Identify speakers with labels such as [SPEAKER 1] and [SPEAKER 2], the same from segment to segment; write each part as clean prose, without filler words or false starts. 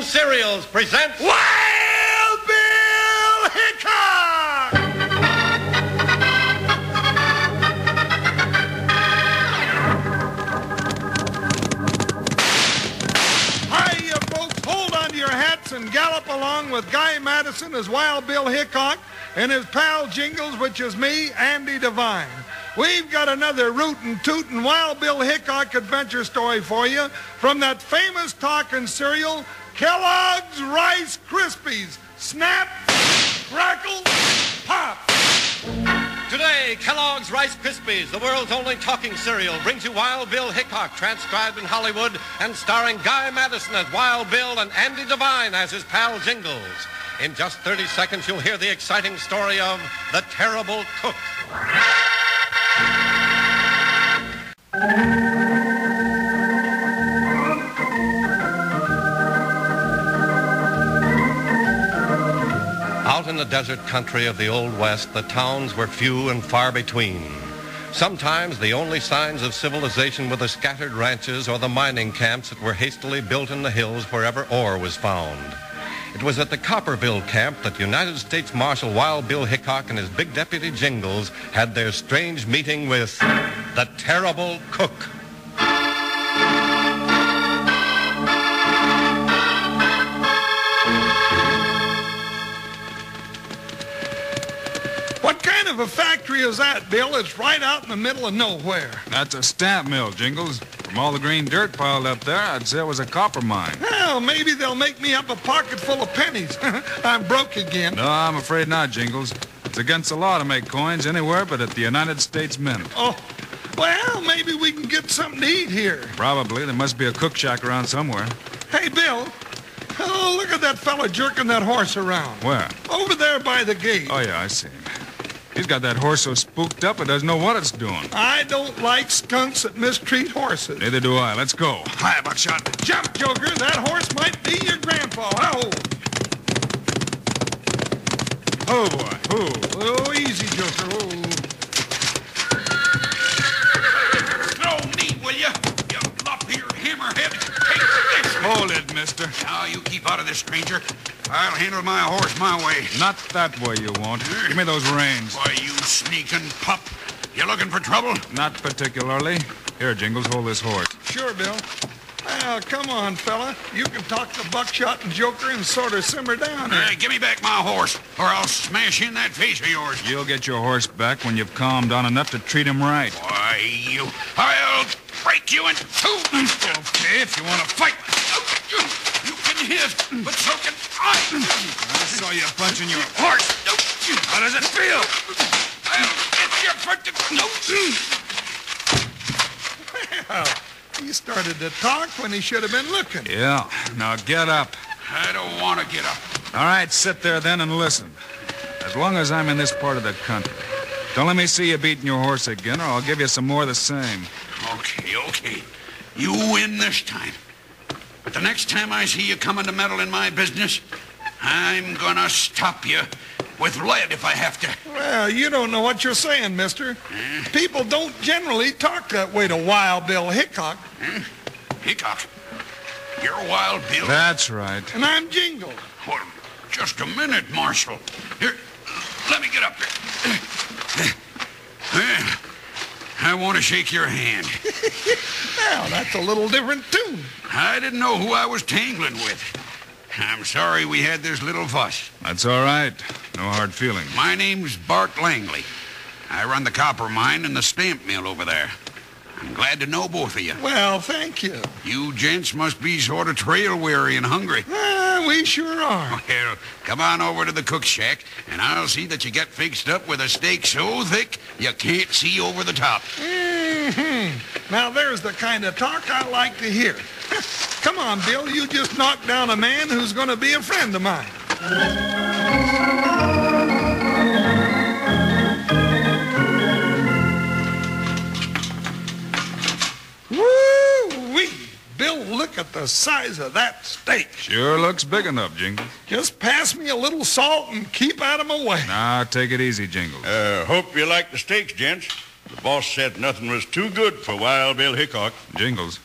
[SPEAKER 1] Cereals present
[SPEAKER 2] Wild Bill Hickok! Hiya, folks. Hold on to your hats and gallop along with Guy Madison as Wild Bill Hickok and his pal Jingles, which is me, Andy Devine. We've got another rootin' tootin' Wild Bill Hickok adventure story for you from that famous talking cereal, Kellogg's Rice Krispies. Snap, crackle, pop.
[SPEAKER 1] Today, Kellogg's Rice Krispies, the world's only talking cereal, brings you Wild Bill Hickok, transcribed in Hollywood and starring Guy Madison as Wild Bill and Andy Devine as his pal Jingles. In just 30 seconds, you'll hear the exciting story of the Terrible Cook. Out in the desert country of the Old West, the towns were few and far between. Sometimes the only signs of civilization were the scattered ranches or the mining camps that were hastily built in the hills wherever ore was found. It was at the Copperville camp that United States Marshal Wild Bill Hickok and his big deputy Jingles had their strange meeting with the Terrible Cook.
[SPEAKER 2] What kind of a factory is that, Bill? It's right out in the middle of nowhere.
[SPEAKER 3] That's a stamp mill, Jingles. From all the green dirt piled up there, I'd say it was a copper mine.
[SPEAKER 2] Well, maybe they'll make me up a pocket full of pennies. I'm broke again.
[SPEAKER 3] No, I'm afraid not, Jingles. It's against the law to make coins anywhere but at the United States Mint.
[SPEAKER 2] Oh, well, maybe we can get something to eat here.
[SPEAKER 3] Probably. There must be a cook shack around somewhere.
[SPEAKER 2] Hey, Bill. Oh, look at that fella jerking that horse around.
[SPEAKER 3] Where?
[SPEAKER 2] Over there by the gate.
[SPEAKER 3] Oh, yeah, I see him. He's got that horse so spooked up it doesn't know what it's doing.
[SPEAKER 2] I don't like skunks that mistreat horses.
[SPEAKER 3] Neither do I. Let's go. Hi, Buckshot.
[SPEAKER 2] Jump, Joker. That horse might be your grandpa.
[SPEAKER 3] Oh, boy.
[SPEAKER 2] Oh, easy, Joker. Oh.
[SPEAKER 4] Slow me, will you? You lop-eared hammerhead. Take this.
[SPEAKER 3] Hold it, mister.
[SPEAKER 4] Now, you keep out of this, stranger. I'll handle my horse my way.
[SPEAKER 3] Not that way you won't. Give me those reins.
[SPEAKER 4] Why, you sneaking pup. You looking for trouble?
[SPEAKER 3] Not particularly. Here, Jingles, hold this horse.
[SPEAKER 2] Sure, Bill. Well, come on, fella. You can talk to Buckshot and Joker and sort of simmer down here.
[SPEAKER 4] Give me back my horse, or I'll smash in that face of yours.
[SPEAKER 3] You'll get your horse back when you've calmed down enough to treat him right.
[SPEAKER 4] Why, I'll break you in two.
[SPEAKER 3] Okay, if you want to fight.
[SPEAKER 4] You can hit, but so can I.
[SPEAKER 3] I saw you punching your horse. How does it feel?
[SPEAKER 4] I'll get you for
[SPEAKER 2] Well, he started to talk when he should have been looking.
[SPEAKER 3] Yeah. Now get up.
[SPEAKER 4] I don't want to get up.
[SPEAKER 3] All right, sit there then and listen. As long as I'm in this part of the country, don't let me see you beating your horse again, or I'll give you some more of the same.
[SPEAKER 4] Okay. You win this time. But the next time I see you coming to meddle in my business, I'm gonna stop you with lead if I have to.
[SPEAKER 2] Well, you don't know what you're saying, mister. People don't generally talk that way to Wild Bill Hickok.
[SPEAKER 4] Hickok, you're Wild Bill.
[SPEAKER 3] That's right.
[SPEAKER 2] And I'm Jingle.
[SPEAKER 4] Well, just a minute, Marshal. Here, let me get up here. I want to shake your hand.
[SPEAKER 2] Well, that's a little different tune.
[SPEAKER 4] I didn't know who I was tangling with. I'm sorry we had this little fuss.
[SPEAKER 3] That's all right. No hard feelings.
[SPEAKER 4] My name's Bart Langley. I run the copper mine and the stamp mill over there. I'm glad to know both of you.
[SPEAKER 2] Well, thank you.
[SPEAKER 4] You gents must be sort of trail-weary and hungry.
[SPEAKER 2] We sure are.
[SPEAKER 4] Well, come on over to the cook shack, and I'll see that you get fixed up with a steak so thick you can't see over the top.
[SPEAKER 2] Now, there's the kind of talk I like to hear. Come on, Bill, you just knocked down a man who's going to be a friend of mine. Woo-wee! Bill, look at the size of that steak.
[SPEAKER 3] Sure looks big enough, Jingles.
[SPEAKER 2] Just pass me a little salt and keep out of my way.
[SPEAKER 3] Now, take it easy, Jingles.
[SPEAKER 5] Hope you like the steaks, gents. The boss said nothing was too good for Wild Bill Hickok.
[SPEAKER 3] Jingles,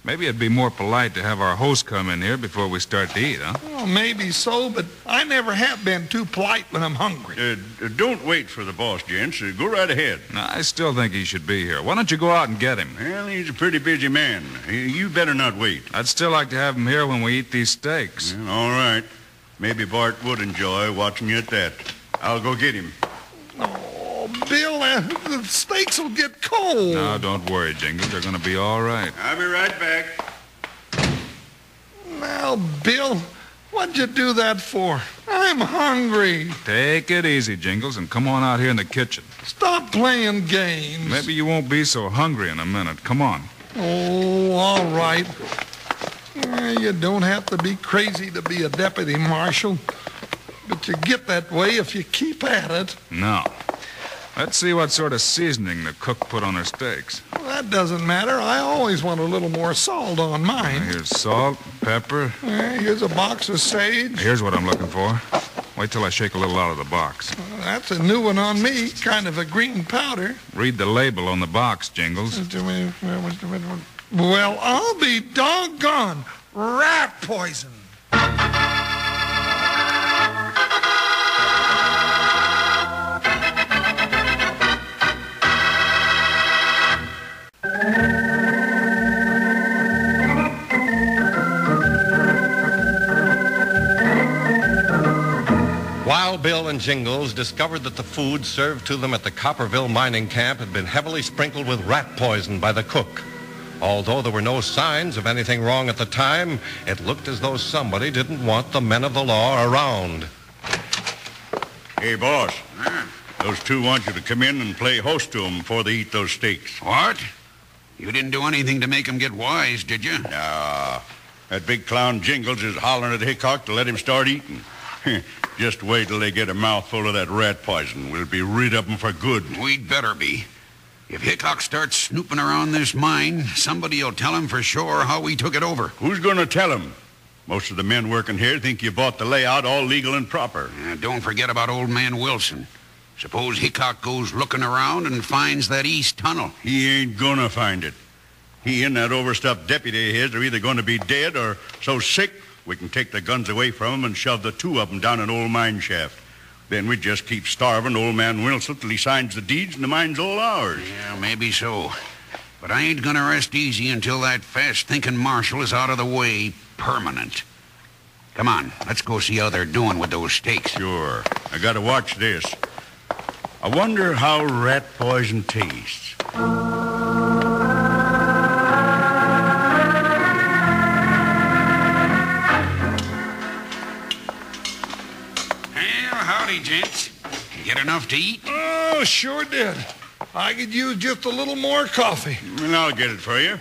[SPEAKER 3] Maybe it'd be more polite to have our host come in here before we start to eat, huh?
[SPEAKER 2] Well, maybe so, but I never have been too polite when I'm hungry.
[SPEAKER 5] Don't wait for the boss, gents. Go right ahead.
[SPEAKER 3] No, I still think he should be here. Why don't you go out and get him?
[SPEAKER 5] Well, he's a pretty busy man. You better not wait.
[SPEAKER 3] I'd still like to have him here when we eat these steaks.
[SPEAKER 5] Well, all right. Maybe Bart would enjoy watching you at that. I'll go get him.
[SPEAKER 2] Oh, Bill, the steaks will get cold.
[SPEAKER 3] No, don't worry, Jingles. They're going to be all right.
[SPEAKER 5] I'll be right back.
[SPEAKER 2] Now, Bill, what'd you do that for? I'm hungry.
[SPEAKER 3] Take it easy, Jingles, and come on out here in the kitchen.
[SPEAKER 2] Stop playing games.
[SPEAKER 3] Maybe you won't be so hungry in a minute. Come on.
[SPEAKER 2] Oh, all right. You don't have to be crazy to be a deputy marshal, but you get that way if you keep at it.
[SPEAKER 3] No. Let's see what sort of seasoning the cook put on her steaks.
[SPEAKER 2] Well, that doesn't matter. I always want a little more salt on mine.
[SPEAKER 3] Here's salt, pepper.
[SPEAKER 2] Here's a box of sage.
[SPEAKER 3] Here's what I'm looking for. Wait till I shake a little out of the box.
[SPEAKER 2] That's a new one on me, kind of a green powder.
[SPEAKER 3] Read the label on the box, Jingles.
[SPEAKER 2] Well, I'll be doggone. Rat poison.
[SPEAKER 1] Wild Bill and Jingles discovered that the food served to them at the Copperville mining camp had been heavily sprinkled with rat poison by the cook. Although there were no signs of anything wrong at the time, it looked as though somebody didn't want the men of the law around.
[SPEAKER 5] Hey, boss. Those two want you to come in and play host to them before they eat those steaks.
[SPEAKER 4] What? You didn't do anything to make them get wise, did you?
[SPEAKER 5] Nah. That big clown Jingles is hollering at Hickok to let him start eating. Just wait till they get a mouthful of that rat poison. We'll be rid of them for good.
[SPEAKER 4] We'd better be. If Hickok starts snooping around this mine, somebody will tell him for sure how we took it over.
[SPEAKER 5] Who's going to tell him? Most of the men working here think you bought the layout all legal and proper.
[SPEAKER 4] Don't forget about old man Wilson. Suppose Hickok goes looking around and finds that east tunnel.
[SPEAKER 5] He ain't going to find it. He and that overstuffed deputy of his are either going to be dead or so sick we can take the guns away from them and shove the two of them down an old mine shaft. Then we just keep starving old man Wilson till he signs the deeds and the mine's all ours.
[SPEAKER 4] Yeah, maybe so. But I ain't gonna rest easy until that fast-thinking marshal is out of the way permanent. Come on, let's go see how they're doing with those steaks.
[SPEAKER 5] Sure. I gotta watch this. I wonder how rat poison tastes.
[SPEAKER 4] Howdy, gents. You get enough to eat?
[SPEAKER 2] Oh, sure did. I could use just a little more coffee.
[SPEAKER 5] And I'll get it for you.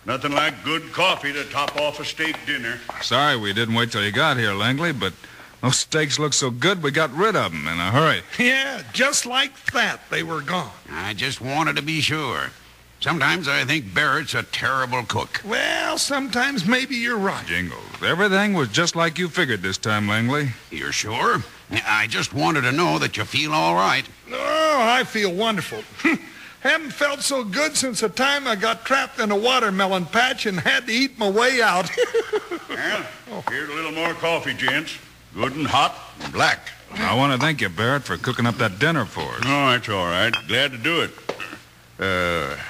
[SPEAKER 5] Nothing like good coffee to top off a steak dinner.
[SPEAKER 3] Sorry we didn't wait till you got here, Langley, but those steaks look so good we got rid of them in a hurry.
[SPEAKER 2] Yeah, just like that, they were gone.
[SPEAKER 4] I just wanted to be sure. Sometimes I think Barrett's a terrible cook.
[SPEAKER 2] Well, sometimes maybe you're right.
[SPEAKER 3] Jingles, everything was just like you figured this time, Langley.
[SPEAKER 4] You're sure? I just wanted to know that you feel all right.
[SPEAKER 2] Oh, I feel wonderful. Haven't felt so good since the time I got trapped in a watermelon patch and had to eat my way out.
[SPEAKER 5] Well, here's a little more coffee, gents. Good and hot and black.
[SPEAKER 3] I want to thank you, Barrett, for cooking up that dinner for us.
[SPEAKER 5] Oh, that's all right. Glad to do it.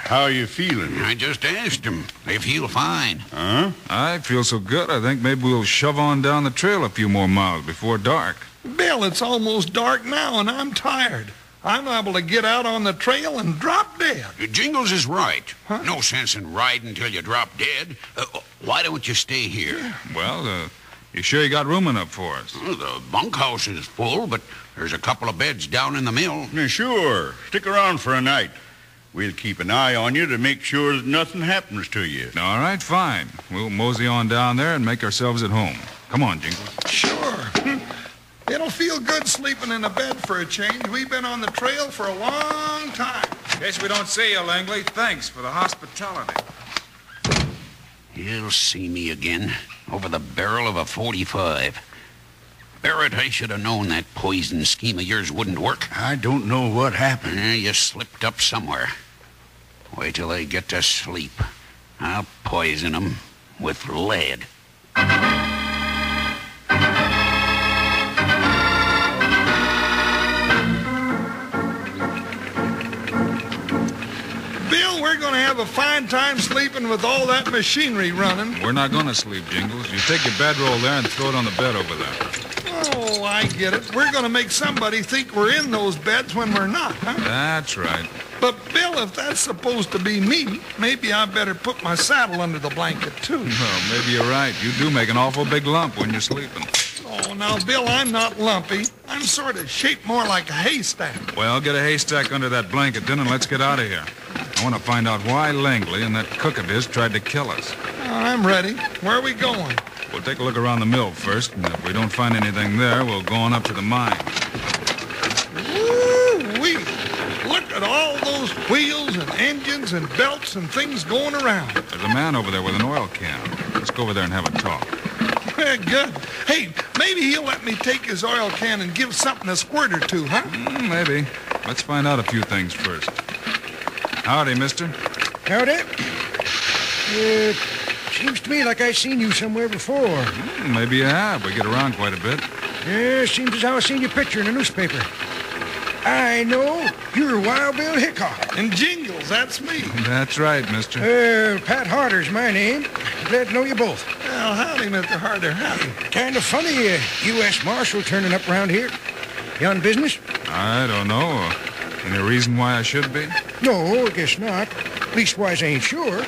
[SPEAKER 5] How you feeling?
[SPEAKER 4] I just asked him. They feel fine.
[SPEAKER 5] Huh?
[SPEAKER 3] I feel so good, I think maybe we'll shove on down the trail a few more miles before dark.
[SPEAKER 2] Bill, it's almost dark now, and I'm tired. I'm liable to get out on the trail and drop dead.
[SPEAKER 4] Jingles is right.
[SPEAKER 2] Huh?
[SPEAKER 4] No sense in riding till you drop dead. Why don't you stay here?
[SPEAKER 2] Yeah.
[SPEAKER 3] Well, you sure you got room enough for us?
[SPEAKER 4] Well, the bunkhouse is full, but there's a couple of beds down in the mill.
[SPEAKER 5] Yeah, sure. Stick around for a night. We'll keep an eye on you to make sure that nothing happens to you.
[SPEAKER 3] All right, fine. We'll mosey on down there and make ourselves at home. Come on, Jingles.
[SPEAKER 2] Sure. It'll feel good sleeping in a bed for a change. We've been on the trail for a long time.
[SPEAKER 3] In case we don't see you, Langley, thanks for the hospitality.
[SPEAKER 4] He'll see me again over the barrel of a .45. Barrett, I should have known that poison scheme of yours wouldn't work.
[SPEAKER 5] I don't know what happened.
[SPEAKER 4] You slipped up somewhere. Wait till I get to sleep. I'll poison them with lead.
[SPEAKER 2] Bill, we're going to have a fine time sleeping with all that machinery running.
[SPEAKER 3] We're not going to sleep, Jingles. You take your bedroll there and throw it on the bed over there.
[SPEAKER 2] Oh, I get it. We're going to make somebody think we're in those beds when we're not, huh?
[SPEAKER 3] That's right.
[SPEAKER 2] But, Bill, if that's supposed to be me, maybe I better put my saddle under the blanket, too.
[SPEAKER 3] Well, maybe you're right. You do make an awful big lump when you're sleeping.
[SPEAKER 2] Oh, now, Bill, I'm not lumpy. I'm sort of shaped more like a haystack.
[SPEAKER 3] Well, get a haystack under that blanket then and let's get out of here. I want to find out why Langley and that cook of his tried to kill us.
[SPEAKER 2] I'm ready. Where are we going?
[SPEAKER 3] We'll take a look around the mill first, and if we don't find anything there, we'll go on up to the mine.
[SPEAKER 2] Woo-wee! Look at all those wheels and engines and belts and things going around.
[SPEAKER 3] There's a man over there with an oil can. Let's go over there and have a talk.
[SPEAKER 2] Good. Hey, maybe he'll let me take his oil can and give something a squirt or two, huh?
[SPEAKER 3] Maybe. Let's find out a few things first. Howdy, mister.
[SPEAKER 6] Howdy. Seems to me like I've seen you somewhere before.
[SPEAKER 3] Maybe you have. We get around quite a bit.
[SPEAKER 6] Yeah, seems as how I've seen your picture in a newspaper. I know. You're Wild Bill Hickok.
[SPEAKER 2] And Jingles, that's me.
[SPEAKER 3] That's right, mister.
[SPEAKER 6] Pat Harder's my name. Glad to know you both.
[SPEAKER 2] Well, howdy, Mr. Harder, howdy.
[SPEAKER 6] Kind of funny, U.S. Marshal turning up around here. You on business?
[SPEAKER 3] I don't know. Any reason why I should be?
[SPEAKER 6] No, I guess not. Leastwise, I ain't sure.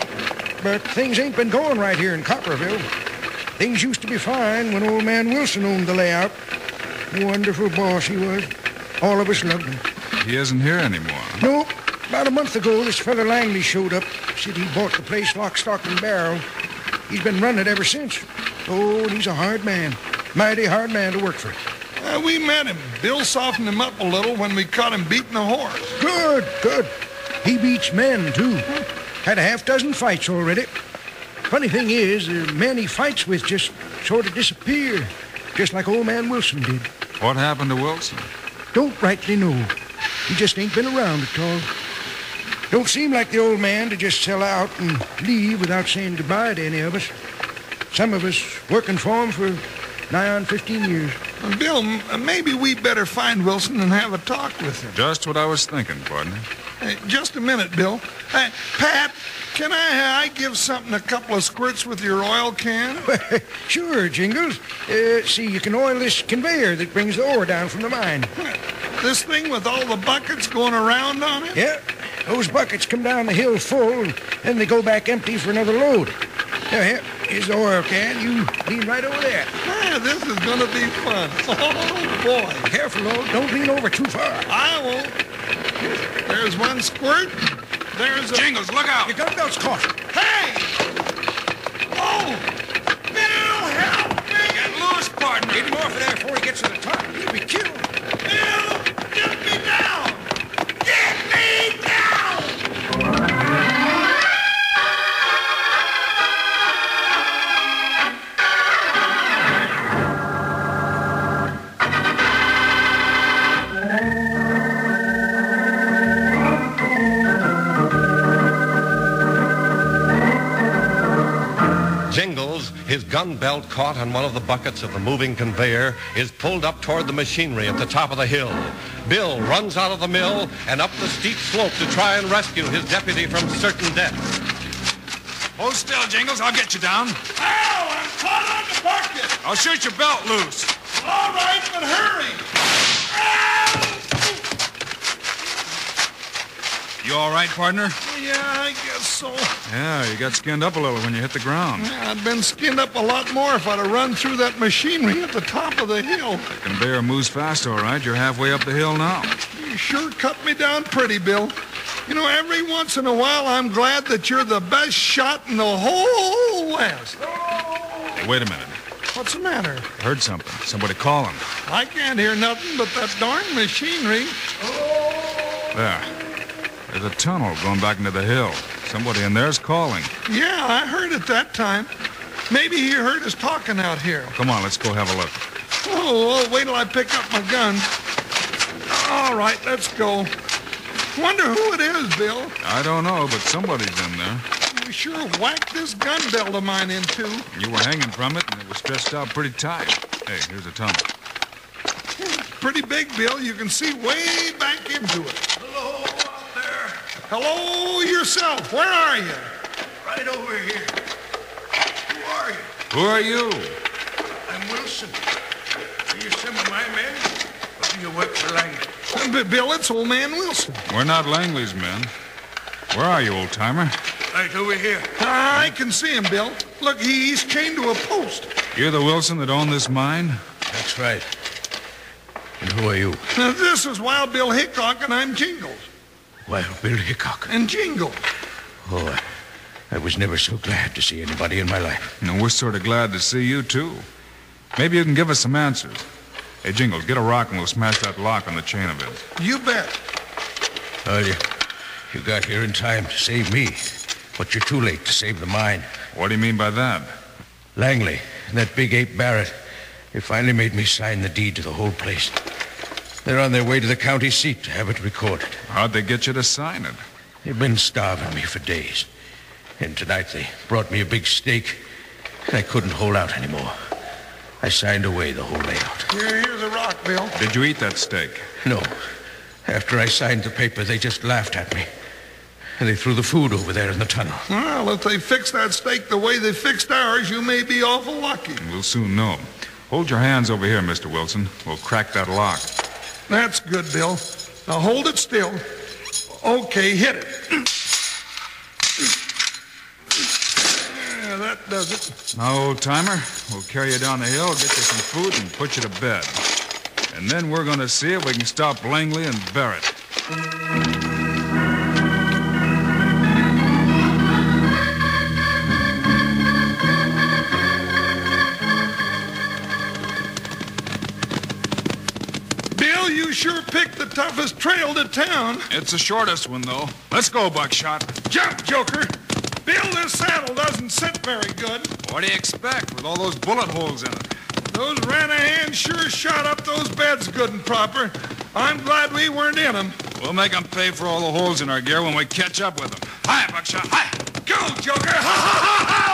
[SPEAKER 6] But things ain't been going right here in Copperville. Things used to be fine when old man Wilson owned the layout. Wonderful boss he was. All of us loved him.
[SPEAKER 3] He isn't here anymore.
[SPEAKER 6] No, about a month ago, this fella Langley showed up. Said he bought the place lock, stock, and barrel. He's been running it ever since. Oh, and he's a hard man. Mighty hard man to work for.
[SPEAKER 2] We met him. Bill softened him up a little when we caught him beating a horse.
[SPEAKER 6] Good. He beats men, too. Had a half-dozen fights already. Funny thing is, the men he fights with just sort of disappear. Just like old man Wilson did.
[SPEAKER 3] What happened to Wilson?
[SPEAKER 6] Don't rightly know. He just ain't been around at all. Don't seem like the old man to just sell out and leave without saying goodbye to any of us. Some of us working for him for nigh on 15 years.
[SPEAKER 2] Bill, maybe we better find Wilson and have a talk with him.
[SPEAKER 3] Just what I was thinking, partner.
[SPEAKER 2] Hey, just a minute, Bill. Hey, Pat, can I give something a couple of squirts with your oil can?
[SPEAKER 6] Sure, Jingles. See, you can oil this conveyor that brings the ore down from the mine.
[SPEAKER 2] This thing with all the buckets going around on it?
[SPEAKER 6] Yeah. Those buckets come down the hill full, and then they go back empty for another load. Here, here's the oil can. You lean right over there.
[SPEAKER 2] Yeah, this is going to be fun. Oh, boy.
[SPEAKER 6] Careful, though. Don't lean over too far.
[SPEAKER 2] I won't. There's one squirt. There's a...
[SPEAKER 4] Jingles, look out!
[SPEAKER 6] Your gun belt's caught.
[SPEAKER 2] Hey! Oh! Bill, help me!
[SPEAKER 4] Get loose, partner!
[SPEAKER 6] Get him off of there before he gets to the top. He'll be killed.
[SPEAKER 2] Bill, get me down! Get me down!
[SPEAKER 1] Jingles, his gun belt caught on one of the buckets of the moving conveyor, is pulled up toward the machinery at the top of the hill. Bill runs out of the mill and up the steep slope to try and rescue his deputy from certain death.
[SPEAKER 3] Hold still, Jingles. I'll get you down.
[SPEAKER 2] Ow! I'm caught on the bucket!
[SPEAKER 3] I'll shoot your belt loose.
[SPEAKER 2] All right, but hurry! Ow!
[SPEAKER 3] You all right, partner?
[SPEAKER 2] Yeah, I guess so.
[SPEAKER 3] Yeah, you got skinned up a little when you hit the ground.
[SPEAKER 2] Yeah, I'd been skinned up a lot more if I'd have run through that machinery at the top of the hill.
[SPEAKER 3] The conveyor moves fast, all right. You're halfway up the hill now.
[SPEAKER 2] You sure cut me down pretty, Bill. You know, every once in a while, I'm glad that you're the best shot in the whole West.
[SPEAKER 3] Hey, wait a minute.
[SPEAKER 2] What's the matter?
[SPEAKER 3] I heard something. Somebody calling.
[SPEAKER 2] I can't hear nothing but that darn machinery.
[SPEAKER 3] There. There's a tunnel going back into the hill. Somebody in there's calling.
[SPEAKER 2] Yeah, I heard it that time. Maybe he heard us talking out here.
[SPEAKER 3] Come on, let's go have a look.
[SPEAKER 2] Oh, well, wait till I pick up my gun. All right, let's go. Wonder who it is, Bill.
[SPEAKER 3] I don't know, but somebody's in there.
[SPEAKER 2] you sure whacked this gun belt of mine in two.
[SPEAKER 3] You were hanging from it, and it was stretched out pretty tight. Hey, here's a tunnel.
[SPEAKER 2] Pretty big, Bill. You can see way back into it.
[SPEAKER 6] Hello out there.
[SPEAKER 2] Hello yourself. Where are you?
[SPEAKER 6] Right over here. Who are you?
[SPEAKER 3] Who are you?
[SPEAKER 6] I'm Wilson. Are you some of my men? Or do you work for Langley?
[SPEAKER 2] Bill, it's old man Wilson.
[SPEAKER 3] We're not Langley's men. Where are you, old-timer?
[SPEAKER 6] Right over here.
[SPEAKER 2] I can see him, Bill. Look, he's chained to a post.
[SPEAKER 3] You're the Wilson that owned this mine?
[SPEAKER 6] That's right. And who are you?
[SPEAKER 2] Now, this is Wild Bill Hickok, and I'm Jingles.
[SPEAKER 6] Wild Bill Hickok.
[SPEAKER 2] And Jingles.
[SPEAKER 6] Oh, I was never so glad to see anybody in my life.
[SPEAKER 3] And we're sort of glad to see you, too. Maybe you can give us some answers. Hey, Jingles, get a rock and we'll smash that lock on the chain of it.
[SPEAKER 2] You bet.
[SPEAKER 6] Well, you got here in time to save me. But you're too late to save the mine.
[SPEAKER 3] What do you mean by that?
[SPEAKER 6] Langley and that big ape Barrett, they finally made me sign the deed to the whole place. They're on their way to the county seat to have it recorded.
[SPEAKER 3] How'd they get you to sign it?
[SPEAKER 6] They've been starving me for days. And tonight they brought me a big steak, and I couldn't hold out anymore. I signed away the whole layout.
[SPEAKER 2] Here's a rock, Bill.
[SPEAKER 3] Did you eat that steak?
[SPEAKER 6] No. After I signed the paper, they just laughed at me. And they threw the food over there in the tunnel.
[SPEAKER 2] Well, if they fix that steak the way they fixed ours, you may be awful lucky.
[SPEAKER 3] We'll soon know. Hold your hands over here, Mr. Wilson. We'll crack that lock.
[SPEAKER 2] That's good, Bill. Now hold it still. Okay, hit it. Yeah, that does it.
[SPEAKER 3] Now, old-timer, we'll carry you down the hill, get you some food, and put you to bed. And then we're going to see if we can stop Langley and Barrett.
[SPEAKER 2] Bill, you sure picked the toughest trail to town.
[SPEAKER 3] It's the shortest one, though. Let's go, Buckshot.
[SPEAKER 2] Jump, Joker. Bill, this saddle doesn't sit very good.
[SPEAKER 3] What do you expect with all those bullet holes in it?
[SPEAKER 2] Those Ranahans sure shot up those beds good and proper. I'm glad we weren't in them.
[SPEAKER 3] We'll make them pay for all the holes in our gear when we catch up with them. Hi, Buckshot. Hi.
[SPEAKER 2] Go, Joker. Ha, ha, ha, ha!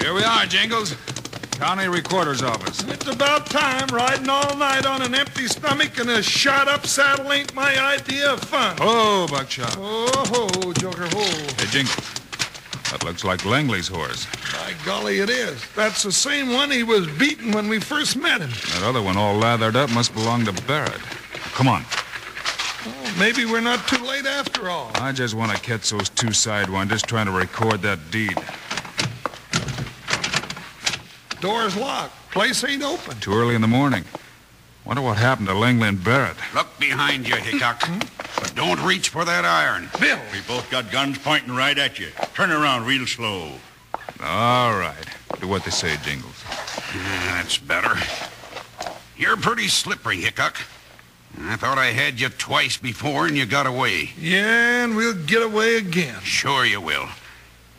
[SPEAKER 3] Here we are, Jingles. County Recorder's Office.
[SPEAKER 2] It's about time. Riding all night on an empty stomach and a shot-up saddle ain't my idea of fun.
[SPEAKER 3] Oh, Buckshot.
[SPEAKER 2] Oh, ho, Joker, ho.
[SPEAKER 3] Hey, Jingles. That looks like Langley's horse.
[SPEAKER 2] By golly, it is. That's the same one he was beating when we first met him.
[SPEAKER 3] That other one all lathered up must belong to Barrett. Come on.
[SPEAKER 2] Oh, maybe we're not too late after all.
[SPEAKER 3] I just want to catch those two sidewinders trying to record that deed.
[SPEAKER 2] Door's locked. Place ain't open.
[SPEAKER 3] Too early in the morning. Wonder what happened to Langley and Barrett.
[SPEAKER 4] Look behind you, Hickok. But don't reach for that iron.
[SPEAKER 2] Bill.
[SPEAKER 5] We both got guns pointing right at you. Turn around real slow.
[SPEAKER 3] All right. Do what they say, Jingles.
[SPEAKER 4] That's better. You're pretty slippery, Hickok. I thought I had you twice before and you got away.
[SPEAKER 2] Yeah, and we'll get away again.
[SPEAKER 4] Sure you will.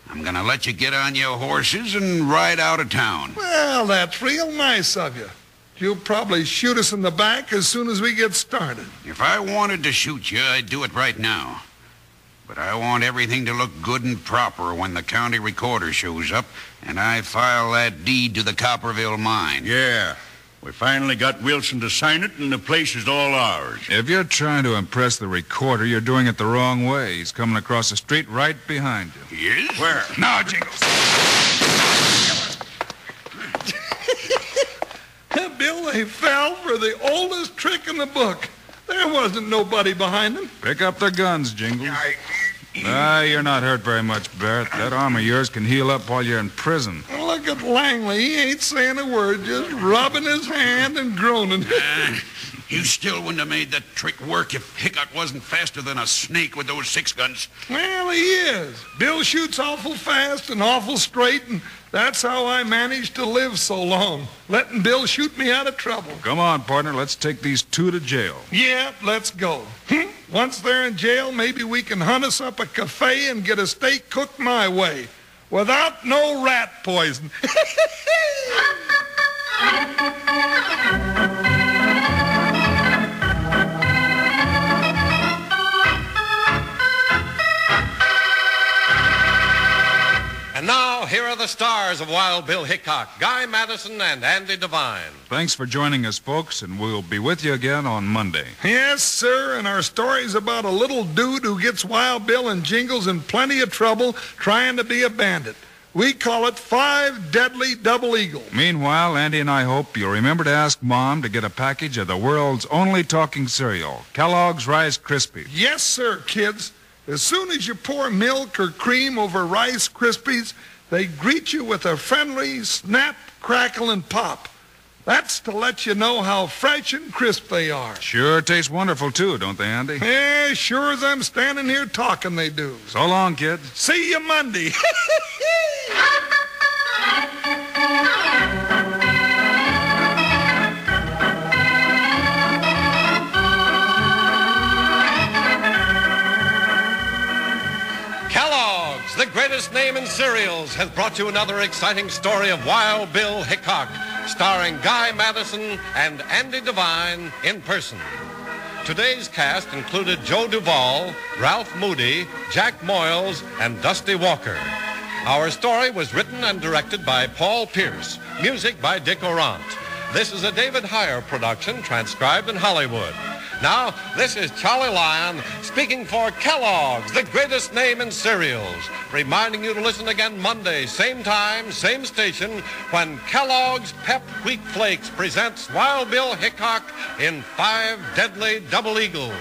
[SPEAKER 4] I'm gonna let you get on your horses and ride out of town.
[SPEAKER 2] Well, that's real nice of you. You'll probably shoot us in the back as soon as we get started.
[SPEAKER 4] If I wanted to shoot you, I'd do it right now. But I want everything to look good and proper when the county recorder shows up and I file that deed to the Copperville mine.
[SPEAKER 5] Yeah. We finally got Wilson to sign it, and the place is all ours.
[SPEAKER 3] If you're trying to impress the recorder, you're doing it the wrong way. He's coming across the street right behind you.
[SPEAKER 4] He is?
[SPEAKER 5] Where?
[SPEAKER 3] Now, Jingles.
[SPEAKER 2] Bill, they fell for the oldest trick in the book. There wasn't nobody behind them.
[SPEAKER 3] Pick up the guns, Jingles. You're not hurt very much, Barrett. That arm of yours can heal up while you're in prison.
[SPEAKER 2] Look at Langley. He ain't saying a word, just rubbing his hand and groaning.
[SPEAKER 4] You still wouldn't have made that trick work if Hickok wasn't faster than a snake with those 6 guns.
[SPEAKER 2] Well, he is. Bill shoots awful fast and awful straight, and that's how I managed to live so long, letting Bill shoot me out of trouble.
[SPEAKER 3] Come on, partner. Let's take these two to jail.
[SPEAKER 2] Yeah, let's go. Once they're in jail, maybe we can hunt us up a cafe and get a steak cooked my way, without no rat poison.
[SPEAKER 1] the stars of Wild Bill Hickok, Guy Madison and Andy Devine.
[SPEAKER 3] Thanks for joining us, folks, and we'll be with you again on Monday.
[SPEAKER 2] Yes, sir, and our story's about a little dude who gets Wild Bill and Jingles in plenty of trouble trying to be a bandit. We call it 5 Deadly Double Eagles.
[SPEAKER 3] Meanwhile, Andy and I hope you'll remember to ask Mom to get a package of the world's only talking cereal, Kellogg's Rice Krispies.
[SPEAKER 2] Yes, sir, kids. As soon as you pour milk or cream over Rice Krispies, they greet you with a friendly snap, crackle, and pop. That's to let you know how fresh and crisp they are.
[SPEAKER 3] Sure taste wonderful, too, don't they, Andy?
[SPEAKER 2] Yeah, sure as I'm standing here talking, they do.
[SPEAKER 3] So long, kids.
[SPEAKER 2] See you Monday.
[SPEAKER 1] Kellogg's, the greatest name in cereals, has brought you another exciting story of Wild Bill Hickok, starring Guy Madison and Andy Devine in person. Today's cast included Joe Duvall, Ralph Moody, Jack Moyles, and Dusty Walker. Our story was written and directed by Paul Pierce. Music by Dick Orant. This is a David Heyer production, transcribed in Hollywood. Now, this is Charlie Lyon speaking for Kellogg's, the greatest name in cereals, reminding you to listen again Monday, same time, same station, when Kellogg's Pep Wheat Flakes presents Wild Bill Hickok in 5 Deadly Double Eagles.